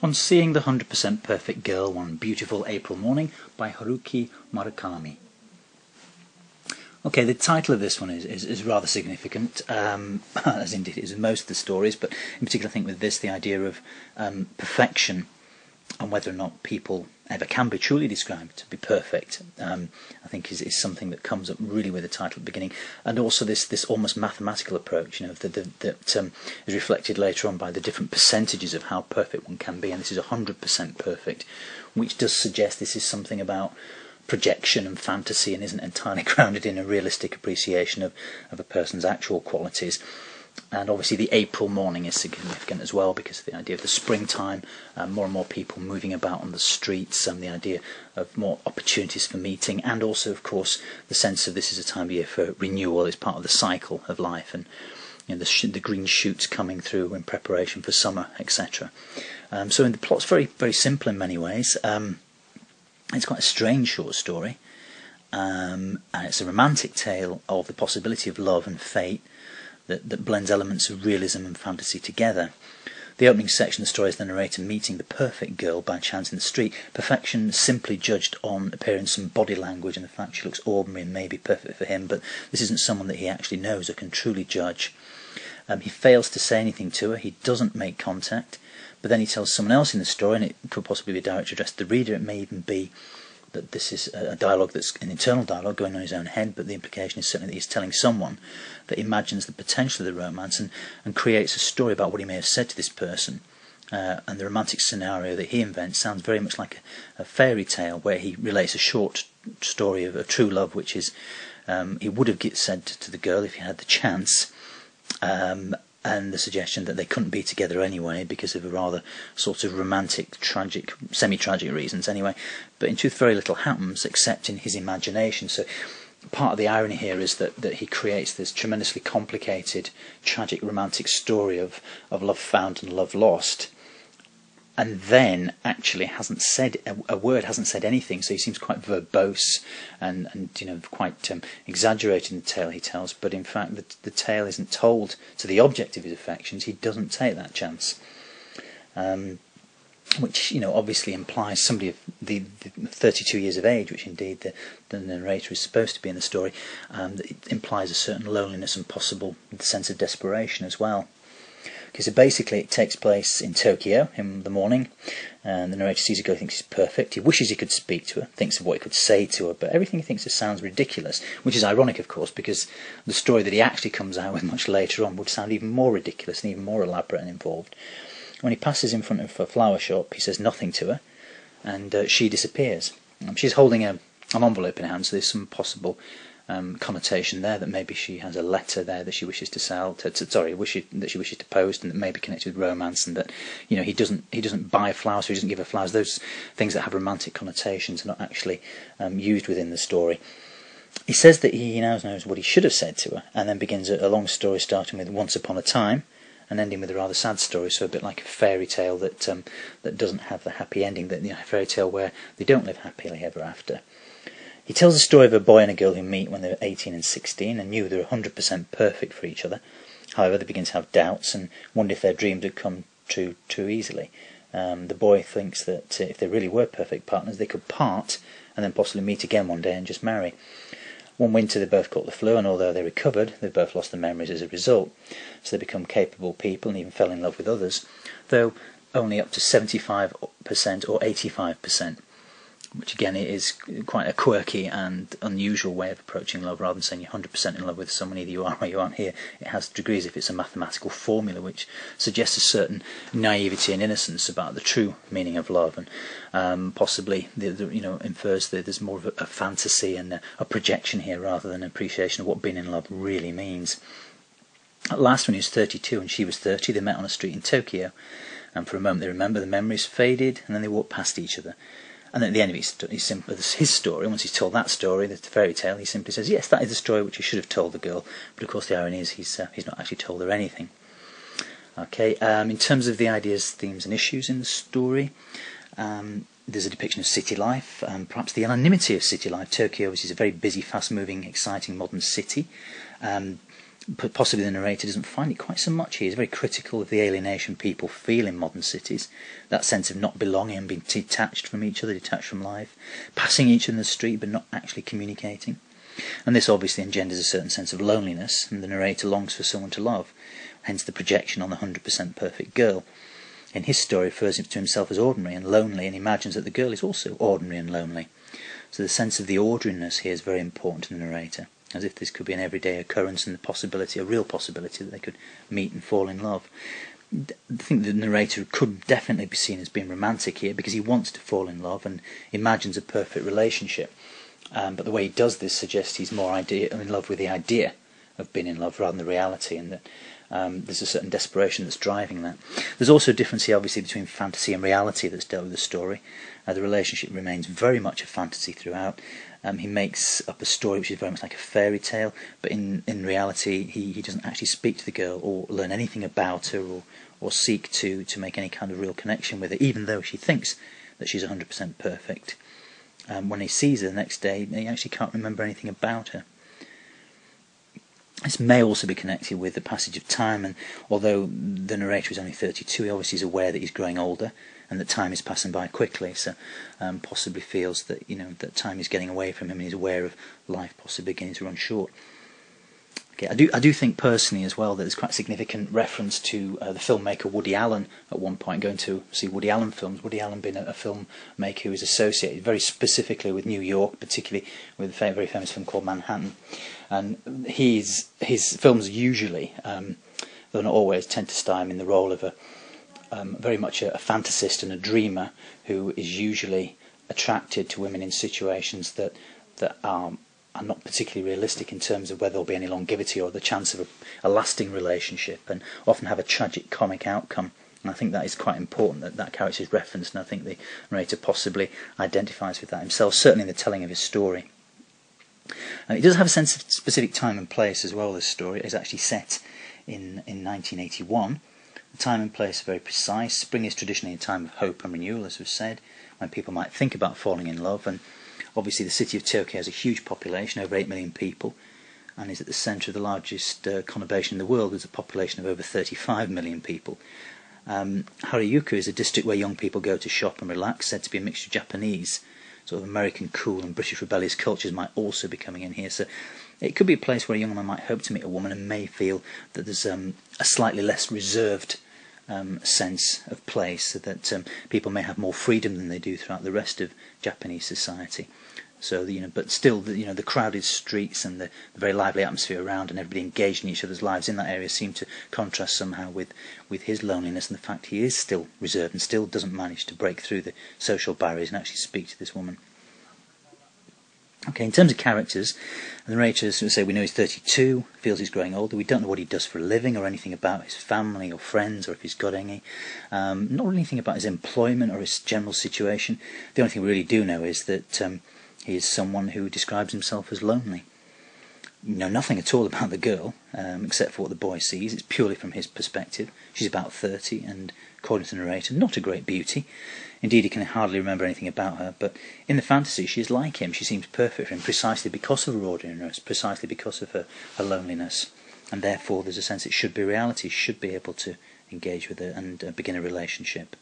On Seeing the 100% Perfect Girl One Beautiful April Morning by Haruki Murakami. Okay, the title of this one is rather significant, as indeed it is in most of the stories, but in particular I think with this, the idea of perfection and whether or not people ever can be truly described to be perfect, I think is something that comes up really with the title at the beginning, and also this almost mathematical approach, that is reflected later on by the different percentages of how perfect one can be, and this is 100% perfect, which does suggest this is something about projection and fantasy and isn't entirely grounded in a realistic appreciation of a person's actual qualities. And obviously the April morning is significant as well because of the idea of the springtime, more and more people moving about on the streets, and the idea of more opportunities for meeting, and also of course the sense of this is a time of year for renewal. It's part of the cycle of life, and the green shoots coming through in preparation for summer, etc. So the plot's very, very simple in many ways. It's quite a strange short story, and it's a romantic tale of the possibility of love and fate that blends elements of realism and fantasy together. The opening section of the story is the narrator meeting the perfect girl by chance in the street. Perfection simply judged on appearance and body language, and the fact she looks ordinary and may be perfect for him, but this isn't someone that he actually knows or can truly judge. He fails to say anything to her, he doesn't make contact, but then he tells someone else in the story, and it could possibly be directly addressed to the reader. It may even be that this is a dialogue that's an internal dialogue going on in his own head, but the implication is certainly that he's telling someone that imagines the potential of the romance and creates a story about what he may have said to this person. And the romantic scenario that he invents sounds very much like a fairy tale where he relates a short story of a true love, which is he would have said to the girl if he had the chance, and the suggestion that they couldn't be together anyway because of a rather sort of romantic, tragic, semi-tragic reasons anyway. But in truth very little happens except in his imagination. So part of the irony here is that he creates this tremendously complicated, tragic, romantic story of love found and love lost, and then actually hasn't said a word, hasn't said anything, so he seems quite verbose and quite exaggerated in the tale he tells, but in fact the tale isn't told to the object of his affections. He doesn't take that chance, which obviously implies somebody of the 32 years of age, which indeed the narrator is supposed to be in the story. It implies a certain loneliness and possible sense of desperation as well. Okay, so basically it takes place in Tokyo in the morning, and the narrator sees a girl he thinks is perfect. He wishes he could speak to her, thinks of what he could say to her, but everything he thinks of sounds ridiculous, which is ironic of course, because the story that he actually comes out with much later on would sound even more ridiculous and even more elaborate and involved. When he passes in front of a flower shop, he says nothing to her, and she disappears. She's holding an envelope in her hand, so there's some possible connotation there that maybe she has a letter there that she wishes to sell, that she wishes to post, and that may be connected with romance, and that he doesn't buy flowers, so he doesn't give her flowers. Those things that have romantic connotations are not actually used within the story. He says that he now knows what he should have said to her, and then begins a long story starting with once upon a time and ending with a rather sad story, so a bit like a fairy tale that doesn't have the happy ending, that a fairy tale where they don't live happily ever after. He tells the story of a boy and a girl who meet when they're 18 and 16 and knew they were 100% perfect for each other. However, they begin to have doubts and wonder if their dreams had come true too easily. The boy thinks that if they really were perfect partners, they could part and then possibly meet again one day and just marry. One winter they both caught the flu, and although they recovered, they both lost their memories as a result. So they become capable people and even fell in love with others, though only up to 75% or 85%. Which again is quite a quirky and unusual way of approaching love. Rather than saying you're 100% in love with someone, either you are or you aren't here, it has degrees if it's a mathematical formula which suggests a certain naivety and innocence about the true meaning of love, and possibly infers that there's more of a fantasy and a projection here rather than an appreciation of what being in love really means. At last, when he was 32 and she was 30, they met on a street in Tokyo, and for a moment they remember, the memories faded, and then they walked past each other. And at the end of his story, once he's told that story, the fairy tale, he simply says, yes, that is the story which he should have told the girl. But of course the irony is he's not actually told her anything. Okay, in terms of the ideas, themes and issues in the story, there's a depiction of city life, perhaps the anonymity of city life. Tokyo is a very busy, fast-moving, exciting modern city. possibly the narrator doesn't find it quite so much here. He's very critical of the alienation people feel in modern cities, that sense of not belonging and being detached from each other, detached from life, passing each other in the street but not actually communicating. And this obviously engenders a certain sense of loneliness, and the narrator longs for someone to love, hence the projection on the 100% perfect girl. In his story, he refers to himself as ordinary and lonely, and imagines that the girl is also ordinary and lonely. So the sense of the ordinariness here is very important to the narrator, as if this could be an everyday occurrence and the possibility, a real possibility, that they could meet and fall in love. I think the narrator could definitely be seen as being romantic here, because he wants to fall in love and imagines a perfect relationship. But the way he does this suggests he's more in love with the idea of being in love rather than the reality, and that there's a certain desperation that's driving that. There's also a difference here, obviously, between fantasy and reality that's dealt with the story. The relationship remains very much a fantasy throughout. He makes up a story which is very much like a fairy tale, but in reality he doesn't actually speak to the girl or learn anything about her or seek to make any kind of real connection with her, even though she thinks that she's 100% perfect. When he sees her the next day, he actually can't remember anything about her. This may also be connected with the passage of time, and although the narrator is only 32, he obviously is aware that he's growing older and that time is passing by quickly, so possibly feels that that time is getting away from him, and he's aware of life possibly beginning to run short. Okay, I do think personally as well that there's quite significant reference to the filmmaker Woody Allen at one point, going to see Woody Allen films. Woody Allen being a filmmaker who is associated very specifically with New York, particularly with a very famous film called Manhattan. And his films usually, though not always, tend to star him in the role of very much a fantasist and a dreamer who is usually attracted to women in situations that are not particularly realistic in terms of whether there'll be any longevity or the chance of a lasting relationship, and often have a tragic comic outcome. And I think that is quite important, that character is referenced, and I think the narrator possibly identifies with that himself, certainly in the telling of his story. It does have a sense of specific time and place as well. This story is actually set in 1981. The time and place are very precise. Spring is traditionally a time of hope and renewal, as we've said, when people might think about falling in love. And obviously the city of Tokyo has a huge population, over 8 million people, and is at the centre of the largest conurbation in the world, with a population of over 35 million people. Harajuku is a district where young people go to shop and relax, said to be a mixture of Japanese, sort of American cool and British rebellious cultures might also be coming in here. So it could be a place where a young man might hope to meet a woman and may feel that there's a slightly less reserved sense of place, so that people may have more freedom than they do throughout the rest of Japanese society. So but still, the crowded streets and the very lively atmosphere around, and everybody engaged in each other's lives in that area, seem to contrast somehow with his loneliness and the fact he is still reserved and still doesn't manage to break through the social barriers and actually speak to this woman. Okay, in terms of characters, the narrator, as we say, we know he's 32, feels he's growing older. We don't know what he does for a living or anything about his family or friends, or if he's got any. Not really anything about his employment or his general situation. The only thing we really do know is that he is someone who describes himself as lonely. We know nothing at all about the girl, except for what the boy sees. It's purely from his perspective. She's about 30, and according to the narrator, not a great beauty. Indeed, he can hardly remember anything about her, but in the fantasy she is like him. She seems perfect for him precisely because of her ordinariness, precisely because of her loneliness, and therefore there's a sense it should be reality, should be able to engage with her and begin a relationship.